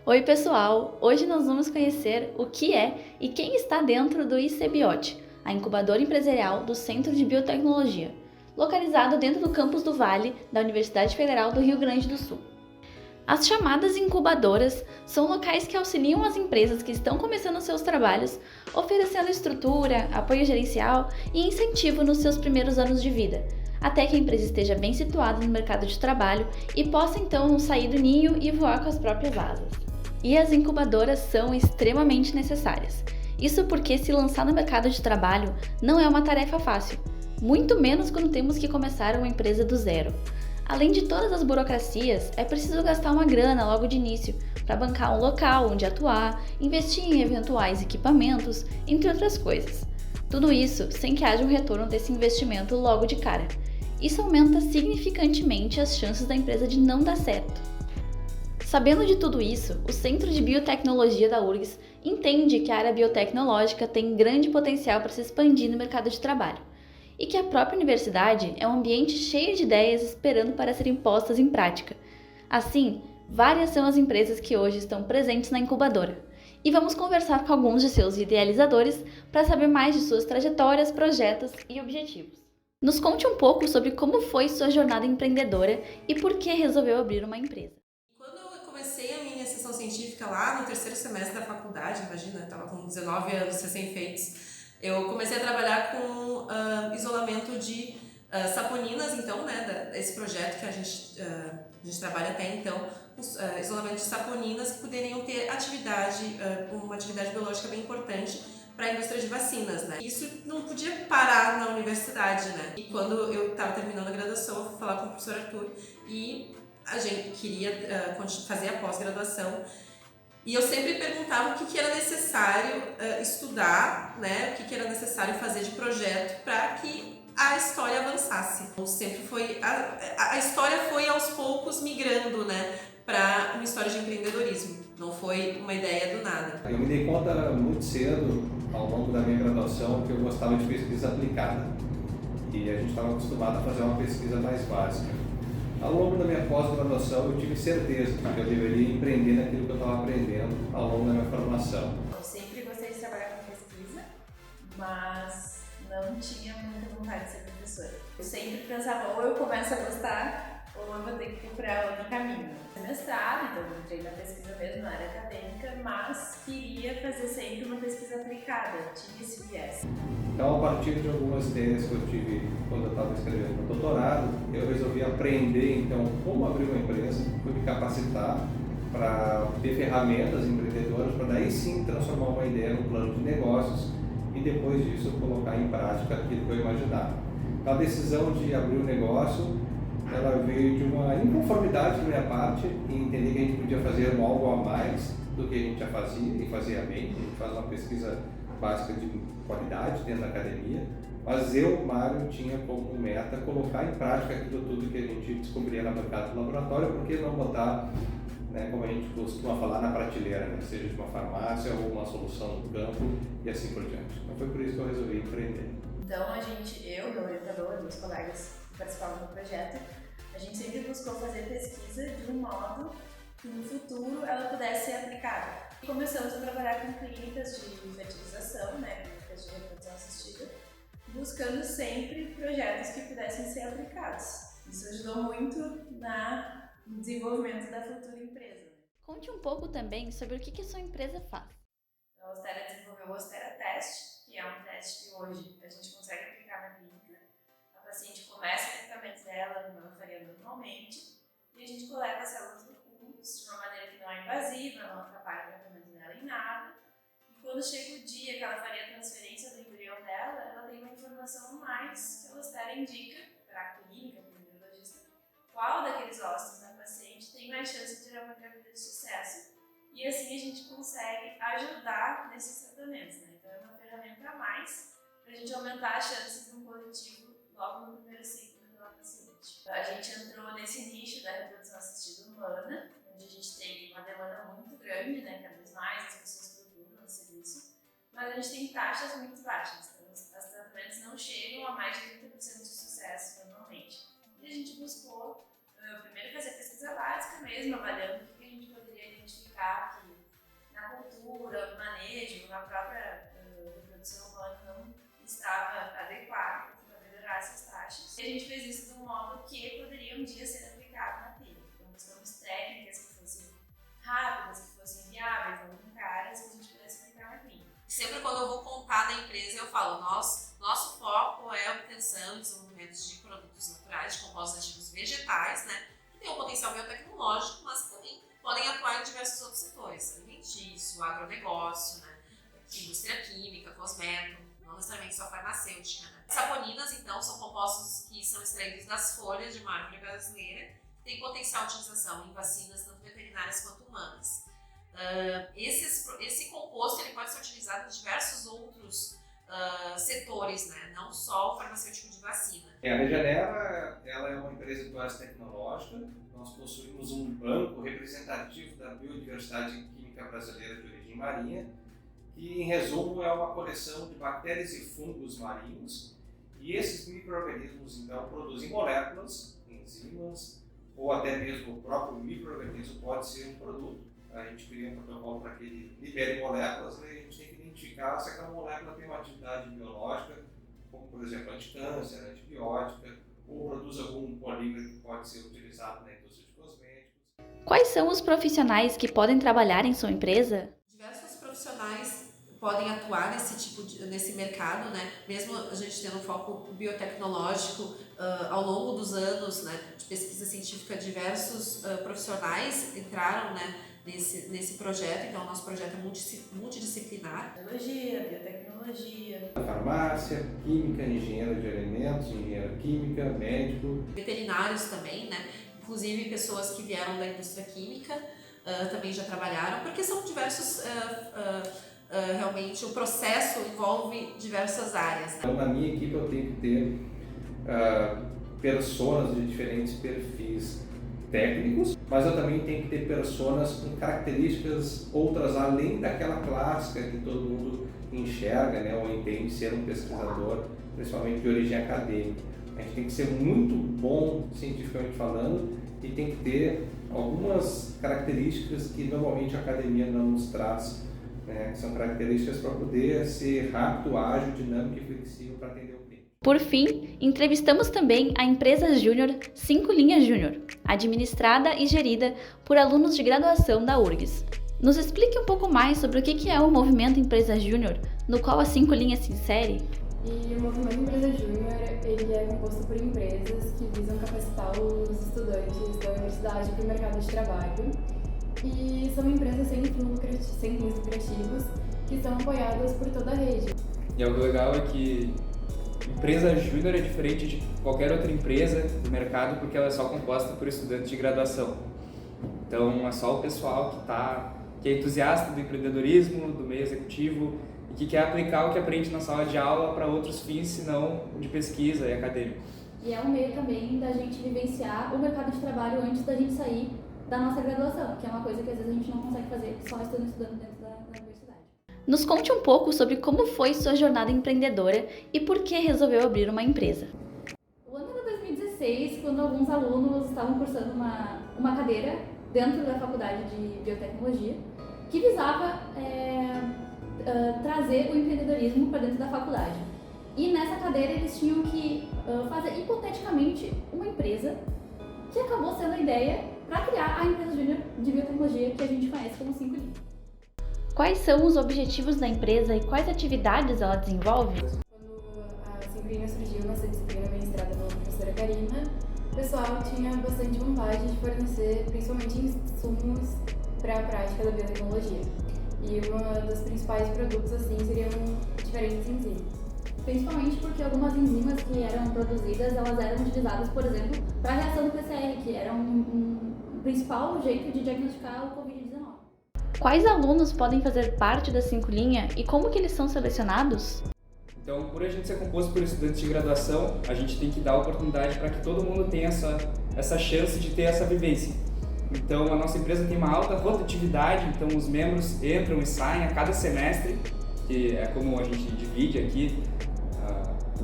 Oi pessoal, hoje nós vamos conhecer o que é e quem está dentro do ICBIOT, a incubadora empresarial do Centro de Biotecnologia, localizado dentro do campus do Vale da Universidade Federal do Rio Grande do Sul. As chamadas incubadoras são locais que auxiliam as empresas que estão começando seus trabalhos, oferecendo estrutura, apoio gerencial e incentivo nos seus primeiros anos de vida, até que a empresa esteja bem situada no mercado de trabalho e possa então sair do ninho e voar com as próprias asas. E as incubadoras são extremamente necessárias. Isso porque se lançar no mercado de trabalho não é uma tarefa fácil, muito menos quando temos que começar uma empresa do zero. Além de todas as burocracias, é preciso gastar uma grana logo de início para bancar um local onde atuar, investir em eventuais equipamentos, entre outras coisas. Tudo isso sem que haja um retorno desse investimento logo de cara. Isso aumenta significantemente as chances da empresa de não dar certo. Sabendo de tudo isso, o Centro de Biotecnologia da URGS entende que a área biotecnológica tem grande potencial para se expandir no mercado de trabalho e que a própria universidade é um ambiente cheio de ideias esperando para serem postas em prática. Assim, várias são as empresas que hoje estão presentes na incubadora. E vamos conversar com alguns de seus idealizadores para saber mais de suas trajetórias, projetos e objetivos. Nos conte um pouco sobre como foi sua jornada empreendedora e por que resolveu abrir uma empresa. Quando eu comecei a minha iniciação científica lá no terceiro semestre da faculdade, imagina, eu estava com 19 anos recém-feitos, eu comecei a trabalhar com isolamento de saponinas, então, né, esse projeto que a gente trabalha até então, isolamento de saponinas que poderiam ter uma atividade biológica bem importante para a indústria de vacinas, né? Isso não podia parar na universidade, né? E quando eu estava terminando a graduação, eu fui falar com o professor Arthur e a gente queria fazer a pós-graduação e eu sempre perguntava o que era necessário estudar, né? O que era necessário fazer de projeto para que a história avançasse. Então, sempre foi a história foi aos poucos migrando, né, para uma história de empreendedorismo. Não foi uma ideia do nada. Eu me dei conta muito cedo, ao longo da minha graduação, que eu gostava de pesquisa aplicada. E a gente estava acostumado a fazer uma pesquisa mais básica. Ao longo da minha pós-graduação, eu tive certeza de que eu deveria empreender naquilo que eu estava aprendendo ao longo da minha formação. Eu sempre gostei de trabalhar com pesquisa, mas não tinha muita vontade de ser professora. Eu sempre pensava, ou eu começo a gostar, ou eu vou ter que procurar outro caminho. Mestrado, então eu entrei na pesquisa mesmo, na área acadêmica, mas queria fazer sempre uma pesquisa aplicada, tinha esse viés. Então, a partir de algumas ideias que eu tive quando eu estava escrevendo meu doutorado, eu resolvi aprender, então, como abrir uma empresa, fui me capacitar para ter ferramentas empreendedoras, para daí sim transformar uma ideia num plano de negócios e depois disso colocar em prática aquilo que eu imaginava. Então, a decisão de abrir um negócio, ela veio de uma inconformidade da minha parte em entender que a gente podia fazer algo a mais do que a gente já fazia e fazia bem. A gente faz uma pesquisa básica de qualidade dentro da academia, mas eu, Mário, tinha como meta colocar em prática aquilo tudo que a gente descobria na bancada do laboratório, porque não botar, né, como a gente costuma falar, na prateleira, né, seja de uma farmácia ou uma solução no campo e assim por diante. Então foi por isso que eu resolvi empreender. Então eu, meu orientador, meus colegas que participavam do projeto, a gente sempre buscou fazer pesquisa de um modo que no futuro ela pudesse ser aplicada. E começamos a trabalhar com clínicas de fertilização, né, clínicas de reprodução assistida, buscando sempre projetos que pudessem ser aplicados. Isso ajudou muito no desenvolvimento da futura empresa. Conte um pouco também sobre o que a sua empresa faz. A Ostera desenvolveu o Ostera Test, que é um teste que hoje a gente consegue aplicar na clínica. A paciente começa o tratamento dela, como ela faria normalmente, e a gente coleta as células do pulso de uma maneira que não é invasiva, não atrapalha o tratamento dela em nada. E quando chega o dia que ela faria a transferência do embrião dela, ela tem uma informação a mais que a Ostera indica para a clínica, para o embriologista, qual daqueles ossos da paciente tem mais chance de ter uma gravidez de sucesso. E assim a gente consegue ajudar nesses tratamentos, né? Então é uma ferramenta a mais para a gente aumentar as chances de um positivo logo no primeiro ciclo daquela paciente. A gente entrou nesse nicho da reprodução assistida humana, onde a gente tem uma demanda muito grande, né? Cada vez mais as pessoas procuram esse serviço, mas a gente tem taxas muito baixas, então os tratamentos não chegam a mais de 30% de sucesso normalmente. E a gente buscou primeiro fazer pesquisa básica mesmo, avaliando o que a gente poderia identificar explicar que na cultura, no manejo, na própria reprodução humana não estava adequado para melhorar essas taxas. E a gente fez isso de um modo que poderia um dia ser aplicado na trilha. Então buscamos técnicas que fossem rápidas, que fossem viáveis, não caras, que a gente pudesse aplicar na clínica. Sempre quando eu vou contar da empresa, eu falo, nosso foco é a obtenção e desenvolvimento de produtos naturais, de compostos ativos vegetais, né, que tem um potencial biotecnológico, mas também podem atuar em diversos outros setores, alimentício, agronegócio, né, indústria química, cosmético, não necessariamente só farmacêutica. Né. Saponinas, então, são compostos que são extraídos das folhas de uma árvore brasileira, que tem potencial de utilização em vacinas tanto veterinárias quanto humanas. Esse composto ele pode ser utilizado em diversos outros setores, né? Não só o farmacêutico de vacina. A Regenera ela é uma empresa de base tecnológica. Nós possuímos um banco representativo da biodiversidade química brasileira de origem marinha, que em resumo é uma coleção de bactérias e fungos marinhos. E esses micro-organismos então produzem moléculas, enzimas, ou até mesmo o próprio micro-organismo pode ser um produto. A gente cria um protocolo para que ele libere moléculas e a gente tem que identificar se aquela molécula tem uma atividade biológica, como por exemplo anticâncer, antibiótica, ou produz algum polímero que pode ser utilizado na indústria de cosméticos. Quais são os profissionais que podem trabalhar em sua empresa? Diversos profissionais podem atuar nesse mercado, né? Mesmo a gente tendo um foco biotecnológico, ao longo dos anos, né, de pesquisa científica, diversos profissionais entraram, né, nesse projeto. Então, o nosso projeto é multidisciplinar. Biologia, biotecnologia, Farmácia, química, engenheiro de alimentos, engenheiro química, médico. Veterinários também, né? Inclusive pessoas que vieram da indústria química também já trabalharam, porque são diversos... realmente o processo envolve diversas áreas. Né? Então, na minha equipe eu tenho que ter pessoas de diferentes perfis técnicos, mas eu também tenho que ter pessoas com características outras além daquela clássica que todo mundo enxerga, né, ou entende ser um pesquisador, principalmente de origem acadêmica. A gente tem que ser muito bom cientificamente falando e tem que ter algumas características que normalmente a academia não nos traz. Que são características para poder ser rápido, ágil, dinâmico e flexível para atender o cliente. Por fim, entrevistamos também a empresa júnior 5 Linhas Júnior, administrada e gerida por alunos de graduação da URGS. Nos explique um pouco mais sobre o que é o movimento Empresa Júnior, no qual a 5 Linhas se insere. E o movimento Empresa Júnior, ele é composto por empresas que visam capacitar os estudantes da universidade para o mercado de trabalho. E são empresas sem fins lucrativos que são apoiadas por toda a rede. E algo legal é que empresa júnior é diferente de qualquer outra empresa do mercado porque ela é só composta por estudantes de graduação. Então é só o pessoal que é entusiasta do empreendedorismo, do meio executivo e que quer aplicar o que aprende na sala de aula para outros fins, senão de pesquisa e acadêmico. E é um meio também da gente vivenciar o mercado de trabalho antes da gente sair da nossa graduação, que é uma coisa que às vezes a gente não consegue fazer só estudando dentro da universidade. Nos conte um pouco sobre como foi sua jornada empreendedora e por que resolveu abrir uma empresa. O ano era 2016, quando alguns alunos estavam cursando uma cadeira dentro da faculdade de biotecnologia que visava trazer o empreendedorismo para dentro da faculdade. E nessa cadeira eles tinham que fazer hipoteticamente uma empresa que acabou sendo a ideia para criar a empresa júnior de biotecnologia que a gente conhece como 5 Linhas. Quais são os objetivos da empresa e quais atividades ela desenvolve? Quando a 5 Linhas surgiu nessa disciplina ministrada pela professora Karina, o pessoal tinha bastante vontade de fornecer principalmente insumos para a prática da biotecnologia. E um dos principais produtos assim seriam diferentes enzimas. Principalmente porque algumas enzimas que eram produzidas, elas eram utilizadas, por exemplo, para a reação do PCR, que era um principal jeito de diagnosticar o Covid-19. Quais alunos podem fazer parte da 5 Linhas e como que eles são selecionados? Então, por a gente ser composto por estudantes de graduação, a gente tem que dar oportunidade para que todo mundo tenha essa chance de ter essa vivência. Então, a nossa empresa tem uma alta rotatividade, então os membros entram e saem a cada semestre, que é como a gente divide aqui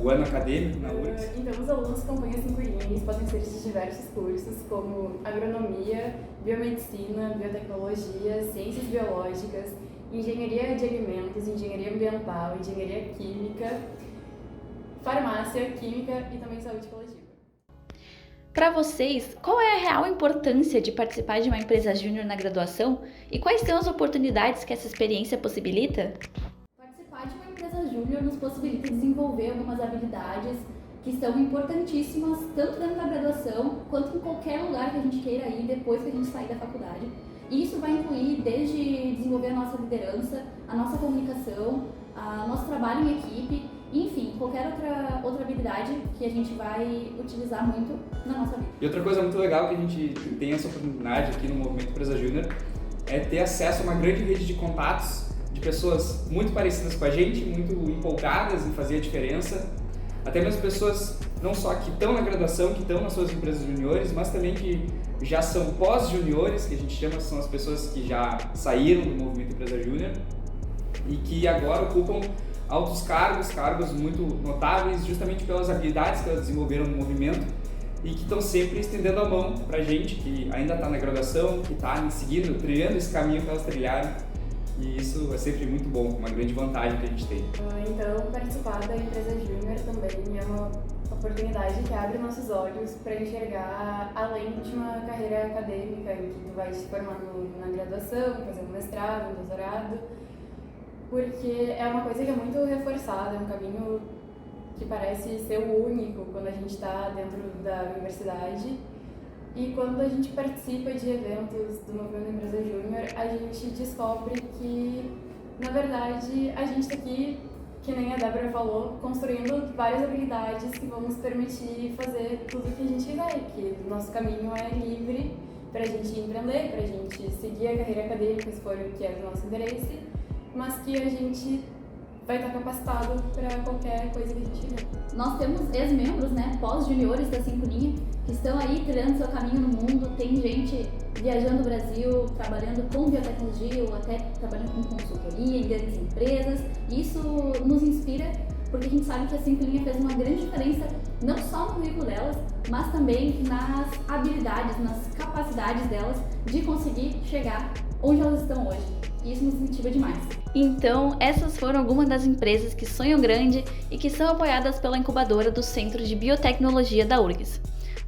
o ano acadêmico na URGS? Então, os alunos que acompanham a 5 linhas podem ser de diversos cursos, como agronomia, biomedicina, biotecnologia, ciências biológicas, engenharia de alimentos, engenharia ambiental, engenharia química, farmácia, química e também saúde coletiva. Para vocês, qual é a real importância de participar de uma empresa júnior na graduação e quais são as oportunidades que essa experiência possibilita? Participar de uma empresa júnior nos possibilita desenvolver algumas habilidades que são importantíssimas tanto dentro da graduação quanto em qualquer lugar que a gente queira ir depois que a gente sair da faculdade. E isso vai incluir desde desenvolver a nossa liderança, a nossa comunicação, o nosso trabalho em equipe, enfim, qualquer outra habilidade que a gente vai utilizar muito na nossa vida. E outra coisa muito legal que a gente tem essa oportunidade aqui no Movimento Empresa Júnior é ter acesso a uma grande rede de contatos de pessoas muito parecidas com a gente, muito empolgadas em fazer a diferença, até mesmo pessoas não só que estão na graduação, que estão nas suas empresas juniores, mas também que já são pós-juniores, que a gente chama, são as pessoas que já saíram do Movimento Empresa Júnior e que agora ocupam altos cargos muito notáveis, justamente pelas habilidades que elas desenvolveram no movimento e que estão sempre estendendo a mão para a gente que ainda está na graduação, que está seguindo, trilhando esse caminho que elas trilharam. E isso é sempre muito bom, uma grande vantagem que a gente tem. Então, participar da empresa júnior também é uma oportunidade que abre nossos olhos para enxergar além de uma carreira acadêmica em que tu vai se formar na graduação, fazer um mestrado, um doutorado, porque é uma coisa que é muito reforçada, é um caminho que parece ser o único quando a gente está dentro da universidade. E quando a gente participa de eventos do Movimento Empresa Júnior, a gente descobre que, na verdade, a gente está aqui, que nem a Débora falou, construindo várias habilidades que vão nos permitir fazer tudo o que a gente quiser, que o nosso caminho é livre para a gente empreender, para a gente seguir a carreira acadêmica, se for o que é do nosso interesse, mas que a gente vai estar capacitado para qualquer coisa que a gente quiser. Nós temos ex-membros, pós-juniores da 5 linha, que estão aí trilhando seu caminho no mundo. Tem gente viajando o Brasil, trabalhando com biotecnologia ou até trabalhando com consultoria em grandes empresas. Isso nos inspira porque a gente sabe que a 5 linha fez uma grande diferença não só no currículo delas, mas também nas habilidades, nas capacidades delas de conseguir chegar onde elas estão hoje. E isso nos motiva demais. Então, essas foram algumas das empresas que sonham grande e que são apoiadas pela incubadora do Centro de Biotecnologia da URGS.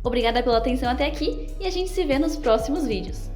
Obrigada pela atenção até aqui e a gente se vê nos próximos vídeos.